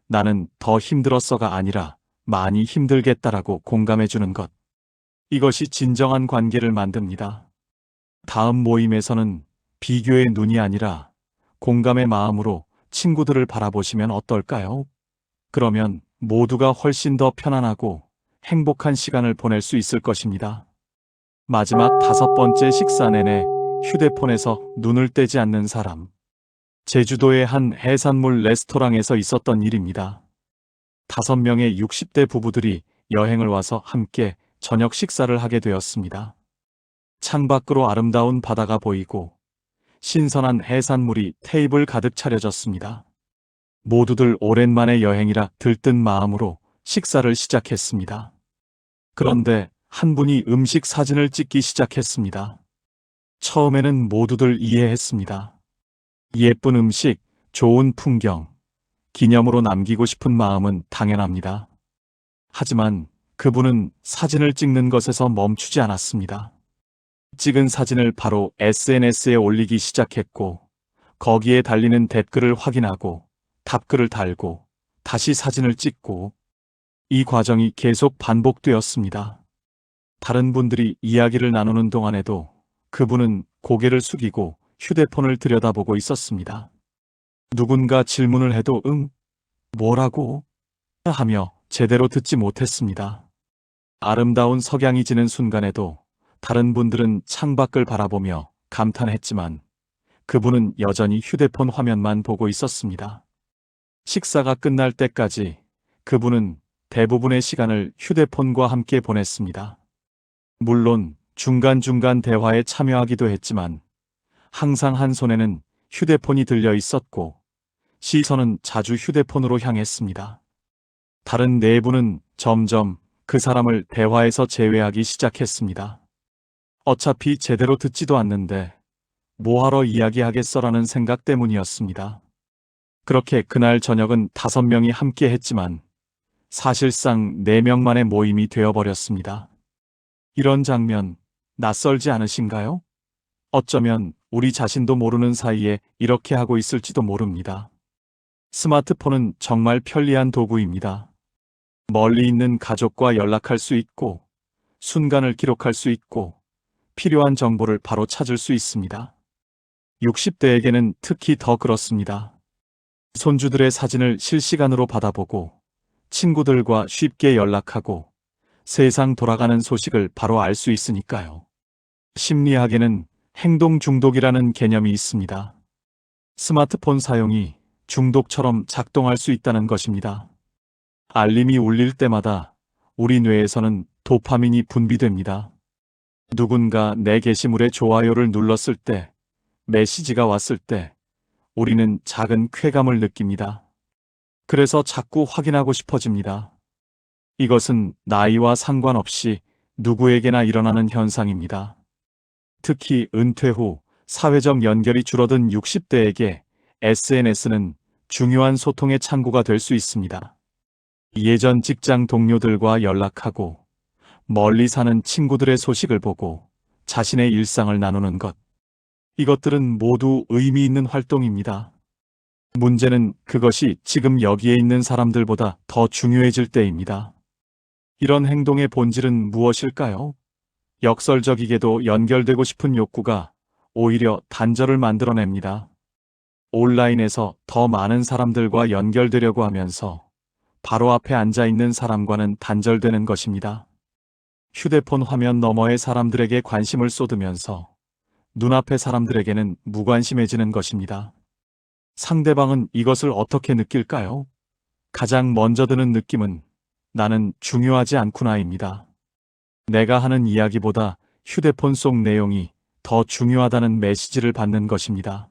A: 나는 더 힘들었어가 아니라 많이 힘들겠다라고 공감해주는 것. 이것이 진정한 관계를 만듭니다. 다음 모임에서는 비교의 눈이 아니라 공감의 마음으로 친구들을 바라보시면 어떨까요? 그러면 모두가 훨씬 더 편안하고 행복한 시간을 보낼 수 있을 것입니다. 마지막 5번째, 식사 내내 휴대폰에서 눈을 떼지 않는 사람. 제주도의 한 해산물 레스토랑에서 있었던 일입니다. 5명의 60대 부부들이 여행을 와서 함께 저녁 식사를 하게 되었습니다. 창밖으로 아름다운 바다가 보이고 신선한 해산물이 테이블 가득 차려졌습니다. 모두들 오랜만에 여행이라 들뜬 마음으로 식사를 시작했습니다. 그런데 한 분이 음식 사진을 찍기 시작했습니다. 처음에는 모두들 이해했습니다. 예쁜 음식, 좋은 풍경, 기념으로 남기고 싶은 마음은 당연합니다. 하지만 그분은 사진을 찍는 것에서 멈추지 않았습니다. 찍은 사진을 바로 SNS에 올리기 시작했고 거기에 달리는 댓글을 확인하고 답글을 달고 다시 사진을 찍고 이 과정이 계속 반복되었습니다. 다른 분들이 이야기를 나누는 동안에도 그분은 고개를 숙이고 휴대폰을 들여다보고 있었습니다. 누군가 질문을 해도 뭐라고? 하며 제대로 듣지 못했습니다. 아름다운 석양이 지는 순간에도 다른 분들은 창밖을 바라보며 감탄했지만 그분은 여전히 휴대폰 화면만 보고 있었습니다. 식사가 끝날 때까지 그분은 대부분의 시간을 휴대폰과 함께 보냈습니다. 물론 중간중간 대화에 참여하기도 했지만 항상 한 손에는 휴대폰이 들려 있었고 시선은 자주 휴대폰으로 향했습니다. 다른 네 분은 점점 그 사람을 대화에서 제외하기 시작했습니다. 어차피 제대로 듣지도 않는데 뭐하러 이야기하겠어라는 생각 때문이었습니다. 그렇게 그날 저녁은 5명이 함께 했지만 사실상 4명만의 모임이 되어버렸습니다. 이런 장면 낯설지 않으신가요? 어쩌면 우리 자신도 모르는 사이에 이렇게 하고 있을지도 모릅니다. 스마트폰은 정말 편리한 도구입니다. 멀리 있는 가족과 연락할 수 있고 순간을 기록할 수 있고 필요한 정보를 바로 찾을 수 있습니다. 60대에게는 특히 더 그렇습니다. 손주들의 사진을 실시간으로 받아보고 친구들과 쉽게 연락하고 세상 돌아가는 소식을 바로 알 수 있으니까요. 심리학에는 행동 중독이라는 개념이 있습니다. 스마트폰 사용이 중독처럼 작동할 수 있다는 것입니다. 알림이 울릴 때마다 우리 뇌에서는 도파민이 분비됩니다. 누군가 내 게시물에 좋아요를 눌렀을 때, 메시지가 왔을 때 우리는 작은 쾌감을 느낍니다. 그래서 자꾸 확인하고 싶어집니다. 이것은 나이와 상관없이 누구에게나 일어나는 현상입니다. 특히 은퇴 후 사회적 연결이 줄어든 60대에게 SNS는 중요한 소통의 창구가 될 수 있습니다. 예전 직장 동료들과 연락하고 멀리 사는 친구들의 소식을 보고 자신의 일상을 나누는 것. 이것들은 모두 의미 있는 활동입니다. 문제는 그것이 지금 여기에 있는 사람들보다 더 중요해질 때입니다. 이런 행동의 본질은 무엇일까요? 역설적이게도 연결되고 싶은 욕구가 오히려 단절을 만들어냅니다. 온라인에서 더 많은 사람들과 연결되려고 하면서 바로 앞에 앉아 있는 사람과는 단절되는 것입니다. 휴대폰 화면 너머의 사람들에게 관심을 쏟으면서 눈앞의 사람들에게는 무관심해지는 것입니다. 상대방은 이것을 어떻게 느낄까요? 가장 먼저 드는 느낌은 나는 중요하지 않구나입니다. 내가 하는 이야기보다 휴대폰 속 내용이 더 중요하다는 메시지를 받는 것입니다.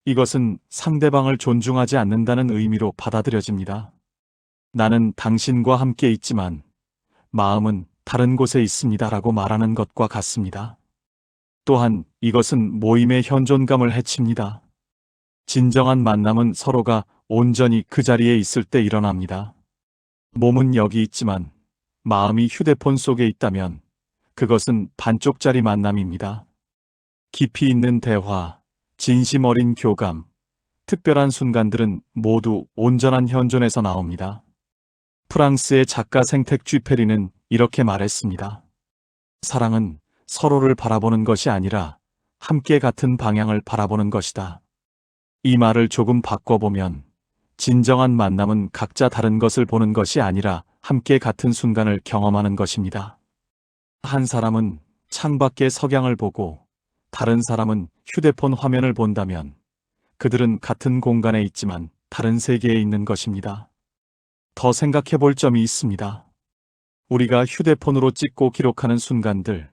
A: 이것은 상대방을 존중하지 않는다는 의미로 받아들여집니다. 나는 당신과 함께 있지만 마음은 다른 곳에 있습니다라고 말하는 것과 같습니다. 또한 이것은 모임의 현존감을 해칩니다. 진정한 만남은 서로가 온전히 그 자리에 있을 때 일어납니다. 몸은 여기 있지만 마음이 휴대폰 속에 있다면 그것은 반쪽짜리 만남입니다. 깊이 있는 대화, 진심 어린 교감, 특별한 순간들은 모두 온전한 현존에서 나옵니다. 프랑스의 작가 생텍쥐페리는 이렇게 말했습니다. 사랑은 서로를 바라보는 것이 아니라 함께 같은 방향을 바라보는 것이다. 이 말을 조금 바꿔보면 진정한 만남은 각자 다른 것을 보는 것이 아니라 함께 같은 순간을 경험하는 것입니다. 한 사람은 창밖의 석양을 보고 다른 사람은 휴대폰 화면을 본다면 그들은 같은 공간에 있지만 다른 세계에 있는 것입니다. 더 생각해 볼 점이 있습니다. 우리가 휴대폰으로 찍고 기록하는 순간들,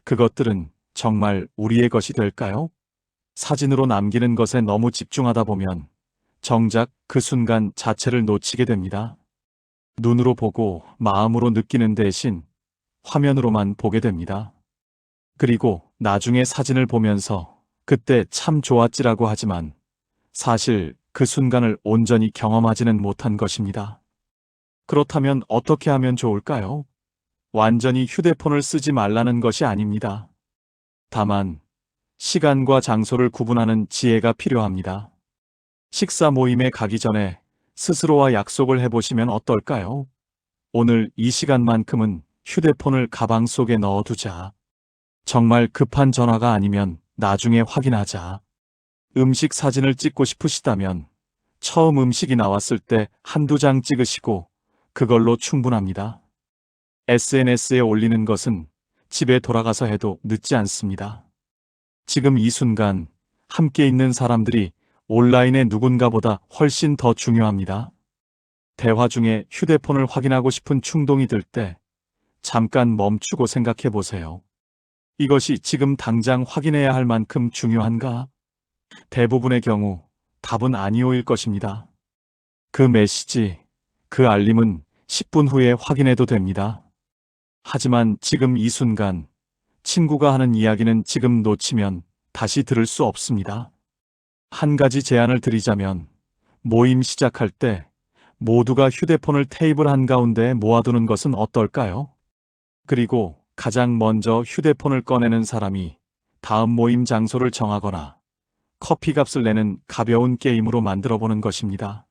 A: 그것들은 정말 우리의 것이 될까요? 사진으로 남기는 것에 너무 집중하다 보면 정작 그 순간 자체를 놓치게 됩니다. 눈으로 보고 마음으로 느끼는 대신 화면으로만 보게 됩니다. 그리고 나중에 사진을 보면서 그때 참 좋았지라고 하지만 사실 그 순간을 온전히 경험하지는 못한 것입니다. 그렇다면 어떻게 하면 좋을까요? 완전히 휴대폰을 쓰지 말라는 것이 아닙니다. 다만 시간과 장소를 구분하는 지혜가 필요합니다. 식사 모임에 가기 전에 스스로와 약속을 해보시면 어떨까요? 오늘 이 시간만큼은 휴대폰을 가방 속에 넣어두자. 정말 급한 전화가 아니면 나중에 확인하자. 음식 사진을 찍고 싶으시다면 처음 음식이 나왔을 때 한두 장 찍으시고 그걸로 충분합니다. SNS에 올리는 것은 집에 돌아가서 해도 늦지 않습니다. 지금 이 순간 함께 있는 사람들이 온라인의 누군가보다 훨씬 더 중요합니다. 대화 중에 휴대폰을 확인하고 싶은 충동이 들 때 잠깐 멈추고 생각해 보세요. 이것이 지금 당장 확인해야 할 만큼 중요한가? 대부분의 경우 답은 아니오일 것입니다. 그 메시지, 그 알림은 10분 후에 확인해도 됩니다. 하지만 지금 이 순간 친구가 하는 이야기는 지금 놓치면 다시 들을 수 없습니다. 한 가지 제안을 드리자면 모임 시작할 때 모두가 휴대폰을 테이블 한가운데에 모아두는 것은 어떨까요? 그리고 가장 먼저 휴대폰을 꺼내는 사람이 다음 모임 장소를 정하거나 커피값을 내는 가벼운 게임으로 만들어보는 것입니다.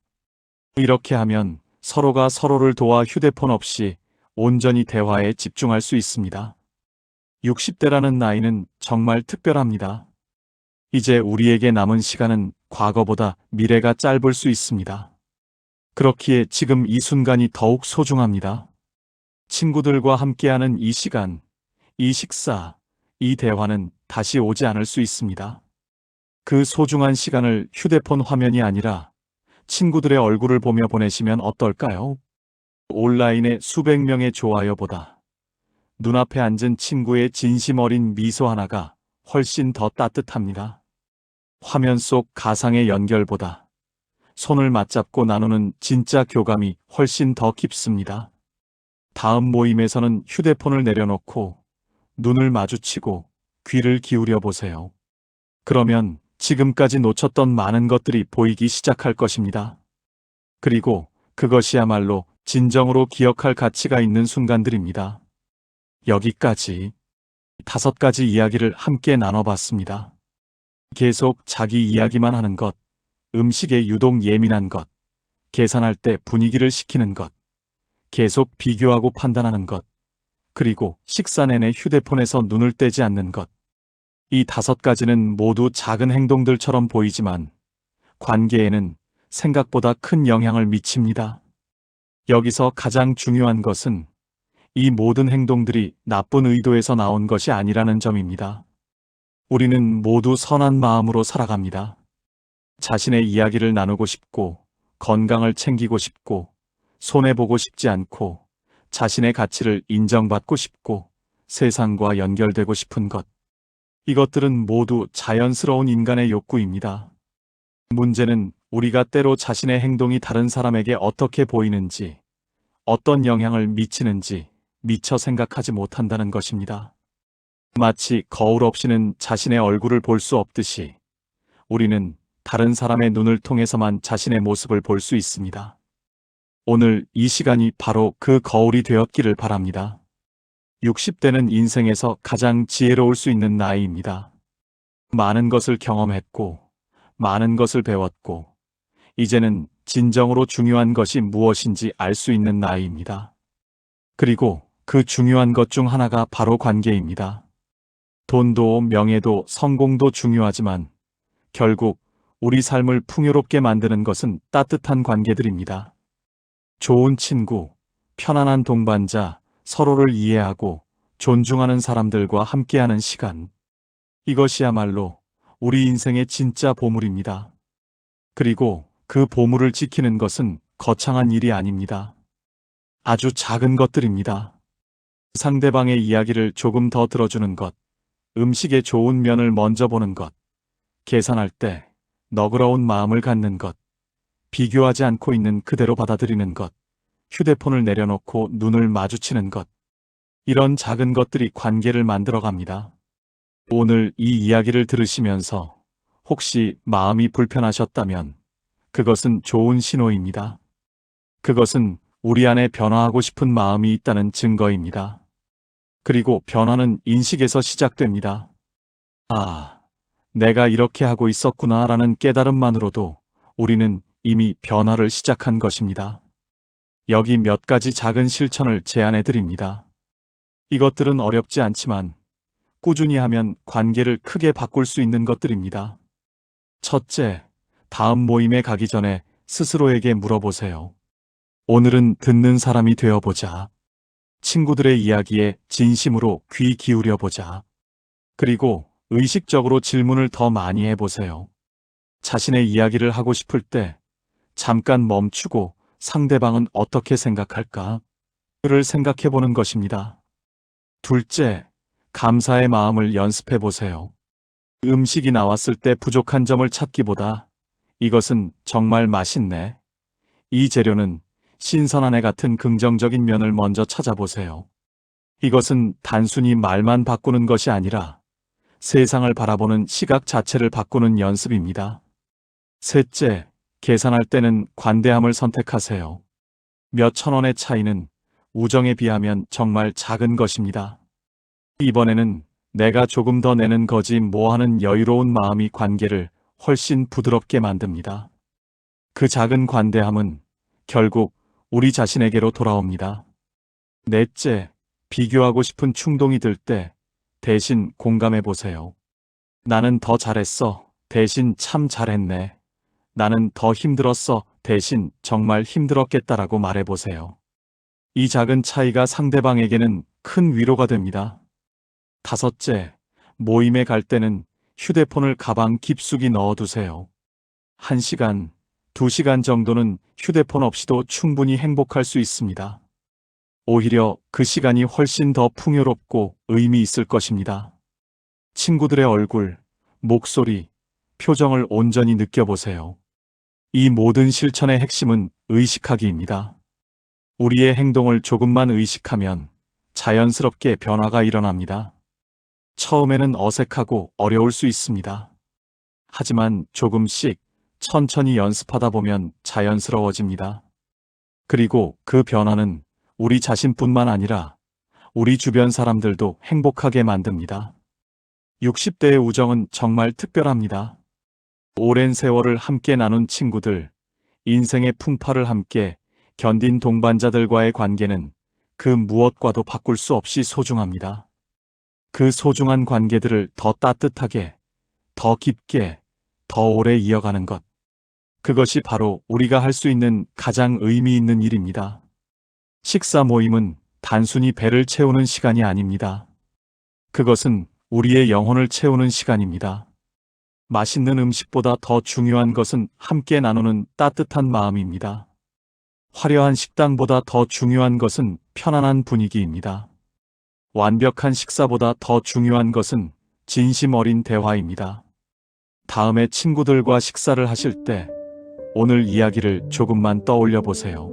A: 이렇게 하면 서로가 서로를 도와 휴대폰 없이 온전히 대화에 집중할 수 있습니다. 60대라는 나이는 정말 특별합니다. 이제 우리에게 남은 시간은 과거보다 미래가 짧을 수 있습니다. 그렇기에 지금 이 순간이 더욱 소중합니다. 친구들과 함께하는 이 시간, 이 식사, 이 대화는 다시 오지 않을 수 있습니다. 그 소중한 시간을 휴대폰 화면이 아니라 친구들의 얼굴을 보며 보내시면 어떨까요? 온라인의 수백 명의 좋아요보다 눈앞에 앉은 친구의 진심 어린 미소 하나가 훨씬 더 따뜻합니다. 화면 속 가상의 연결보다 손을 맞잡고 나누는 진짜 교감이 훨씬 더 깊습니다. 다음 모임에서는 휴대폰을 내려놓고 눈을 마주치고 귀를 기울여 보세요. 그러면 지금까지 놓쳤던 많은 것들이 보이기 시작할 것입니다. 그리고 그것이야말로 진정으로 기억할 가치가 있는 순간들입니다. 여기까지 5가지 이야기를 함께 나눠봤습니다. 계속 자기 이야기만 하는 것, 음식에 유독 예민한 것, 계산할 때 분위기를 시키는 것, 계속 비교하고 판단하는 것, 그리고 식사 내내 휴대폰에서 눈을 떼지 않는 것. 이 5가지는 모두 작은 행동들처럼 보이지만 관계에는 생각보다 큰 영향을 미칩니다. 여기서 가장 중요한 것은 이 모든 행동들이 나쁜 의도에서 나온 것이 아니라는 점입니다. 우리는 모두 선한 마음으로 살아갑니다. 자신의 이야기를 나누고 싶고, 건강을 챙기고 싶고, 손해보고 싶지 않고, 자신의 가치를 인정받고 싶고, 세상과 연결되고 싶은 것. 이것들은 모두 자연스러운 인간의 욕구입니다. 문제는 우리가 때로 자신의 행동이 다른 사람에게 어떻게 보이는지, 어떤 영향을 미치는지 미처 생각하지 못한다는 것입니다. 마치 거울 없이는 자신의 얼굴을 볼 수 없듯이 우리는 다른 사람의 눈을 통해서만 자신의 모습을 볼 수 있습니다. 오늘 이 시간이 바로 그 거울이 되었기를 바랍니다. 60대는 인생에서 가장 지혜로울 수 있는 나이입니다. 많은 것을 경험했고, 많은 것을 배웠고, 이제는 진정으로 중요한 것이 무엇인지 알 수 있는 나이입니다. 그리고 그 중요한 것 중 하나가 바로 관계입니다. 돈도 명예도 성공도 중요하지만 결국 우리 삶을 풍요롭게 만드는 것은 따뜻한 관계들입니다. 좋은 친구, 편안한 동반자, 서로를 이해하고 존중하는 사람들과 함께하는 시간. 이것이야말로 우리 인생의 진짜 보물입니다. 그리고 그 보물을 지키는 것은 거창한 일이 아닙니다. 아주 작은 것들입니다. 상대방의 이야기를 조금 더 들어주는 것, 음식의 좋은 면을 먼저 보는 것, 계산할 때 너그러운 마음을 갖는 것, 비교하지 않고 있는 그대로 받아들이는 것, 휴대폰을 내려놓고 눈을 마주치는 것. 이런 작은 것들이 관계를 만들어갑니다. 오늘 이 이야기를 들으시면서 혹시 마음이 불편하셨다면 그것은 좋은 신호입니다. 그것은 우리 안에 변화하고 싶은 마음이 있다는 증거입니다. 그리고 변화는 인식에서 시작됩니다. 아, 내가 이렇게 하고 있었구나라는 깨달음만으로도 우리는 이미 변화를 시작한 것입니다. 여기 몇 가지 작은 실천을 제안해 드립니다. 이것들은 어렵지 않지만 꾸준히 하면 관계를 크게 바꿀 수 있는 것들입니다. 첫째, 다음 모임에 가기 전에 스스로에게 물어보세요. 오늘은 듣는 사람이 되어보자. 친구들의 이야기에 진심으로 귀 기울여보자. 그리고 의식적으로 질문을 더 많이 해보세요. 자신의 이야기를 하고 싶을 때 잠깐 멈추고 상대방은 어떻게 생각할까? 를 생각해보는 것입니다. 둘째, 감사의 마음을 연습해보세요. 음식이 나왔을 때 부족한 점을 찾기보다 이것은 정말 맛있네. 이 재료는 신선하네 같은 긍정적인 면을 먼저 찾아보세요. 이것은 단순히 말만 바꾸는 것이 아니라 세상을 바라보는 시각 자체를 바꾸는 연습입니다. 셋째, 계산할 때는 관대함을 선택하세요. 몇 천 원의 차이는 우정에 비하면 정말 작은 것입니다. 이번에는 내가 조금 더 내는 거지 뭐 하는 여유로운 마음이 관계를 훨씬 부드럽게 만듭니다. 그 작은 관대함은 결국 우리 자신에게로 돌아옵니다. 넷째, 비교하고 싶은 충동이 들 때 대신 공감해 보세요. 나는 더 잘했어. 대신 참 잘했네. 나는 더 힘들었어. 대신 정말 힘들었겠다라고 말해 보세요. 이 작은 차이가 상대방에게는 큰 위로가 됩니다. 다섯째, 모임에 갈 때는 휴대폰을 가방 깊숙이 넣어두세요. 1시간, 2시간 정도는 휴대폰 없이도 충분히 행복할 수 있습니다. 오히려 그 시간이 훨씬 더 풍요롭고 의미 있을 것입니다. 친구들의 얼굴, 목소리, 표정을 온전히 느껴보세요. 이 모든 실천의 핵심은 의식하기입니다. 우리의 행동을 조금만 의식하면 자연스럽게 변화가 일어납니다. 처음에는 어색하고 어려울 수 있습니다. 하지만 조금씩 천천히 연습하다 보면 자연스러워집니다. 그리고 그 변화는 우리 자신뿐만 아니라 우리 주변 사람들도 행복하게 만듭니다. 60대의 우정은 정말 특별합니다. 오랜 세월을 함께 나눈 친구들, 인생의 풍파를 함께 견딘 동반자들과의 관계는 그 무엇과도 바꿀 수 없이 소중합니다. 그 소중한 관계들을 더 따뜻하게, 더 깊게, 더 오래 이어가는 것. 그것이 바로 우리가 할 수 있는 가장 의미 있는 일입니다. 식사 모임은 단순히 배를 채우는 시간이 아닙니다. 그것은 우리의 영혼을 채우는 시간입니다. 맛있는 음식보다 더 중요한 것은 함께 나누는 따뜻한 마음입니다. 화려한 식당보다 더 중요한 것은 편안한 분위기입니다. 완벽한 식사보다 더 중요한 것은 진심 어린 대화입니다. 다음에 친구들과 식사를 하실 때 오늘 이야기를 조금만 떠올려 보세요.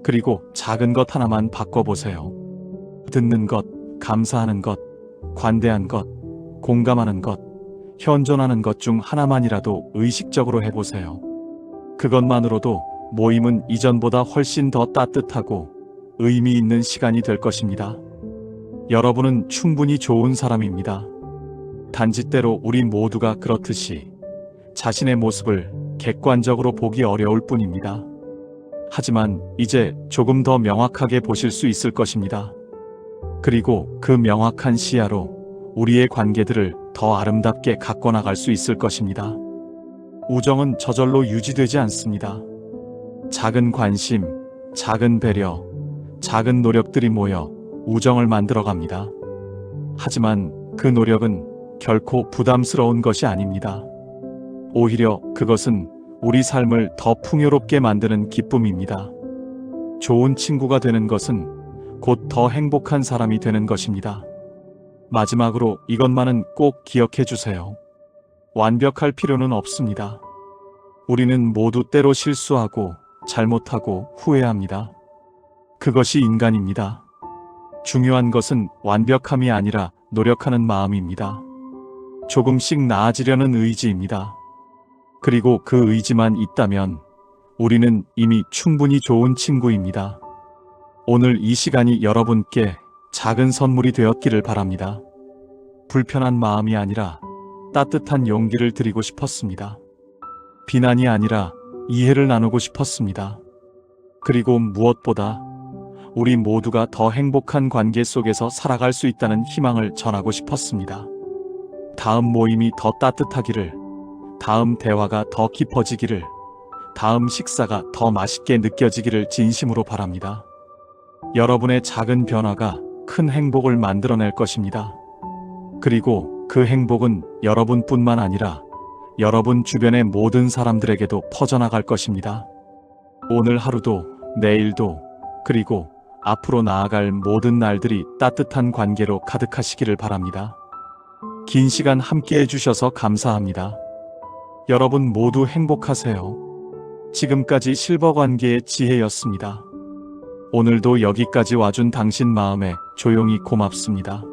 A: 그리고 작은 것 하나만 바꿔보세요. 듣는 것, 감사하는 것, 관대한 것, 공감하는 것, 현존하는 것 중 하나만이라도 의식적으로 해보세요. 그것만으로도 모임은 이전보다 훨씬 더 따뜻하고 의미 있는 시간이 될 것입니다. 여러분은 충분히 좋은 사람입니다. 단지 때로 우리 모두가 그렇듯이 자신의 모습을 객관적으로 보기 어려울 뿐입니다. 하지만 이제 조금 더 명확하게 보실 수 있을 것입니다. 그리고 그 명확한 시야로 우리의 관계들을 더 아름답게 가꿔 나갈 수 있을 것입니다. 우정은 저절로 유지되지 않습니다. 작은 관심, 작은 배려, 작은 노력들이 모여 우정을 만들어 갑니다. 하지만 그 노력은 결코 부담스러운 것이 아닙니다. 오히려 그것은 우리 삶을 더 풍요롭게 만드는 기쁨입니다. 좋은 친구가 되는 것은 곧 더 행복한 사람이 되는 것입니다. 마지막으로 이것만은 꼭 기억해 주세요. 완벽할 필요는 없습니다. 우리는 모두 때로 실수하고 잘못하고 후회합니다. 그것이 인간입니다. 중요한 것은 완벽함이 아니라 노력하는 마음입니다. 조금씩 나아지려는 의지입니다. 그리고 그 의지만 있다면 우리는 이미 충분히 좋은 친구입니다. 오늘 이 시간이 여러분께 작은 선물이 되었기를 바랍니다. 불편한 마음이 아니라 따뜻한 용기를 드리고 싶었습니다. 비난이 아니라 이해를 나누고 싶었습니다. 그리고 무엇보다 우리 모두가 더 행복한 관계 속에서 살아갈 수 있다는 희망을 전하고 싶었습니다. 다음 모임이 더 따뜻하기를, 다음 대화가 더 깊어지기를, 다음 식사가 더 맛있게 느껴지기를 진심으로 바랍니다. 여러분의 작은 변화가 큰 행복을 만들어낼 것입니다. 그리고 그 행복은 여러분뿐만 아니라 여러분 주변의 모든 사람들에게도 퍼져나갈 것입니다. 오늘 하루도, 내일도, 그리고 앞으로 나아갈 모든 날들이 따뜻한 관계로 가득하시기를 바랍니다. 긴 시간 함께 해주셔서 감사합니다. 여러분 모두 행복하세요. 지금까지 실버 관계의 지혜였습니다. 오늘도 여기까지 와준 당신 마음에 조용히 고맙습니다.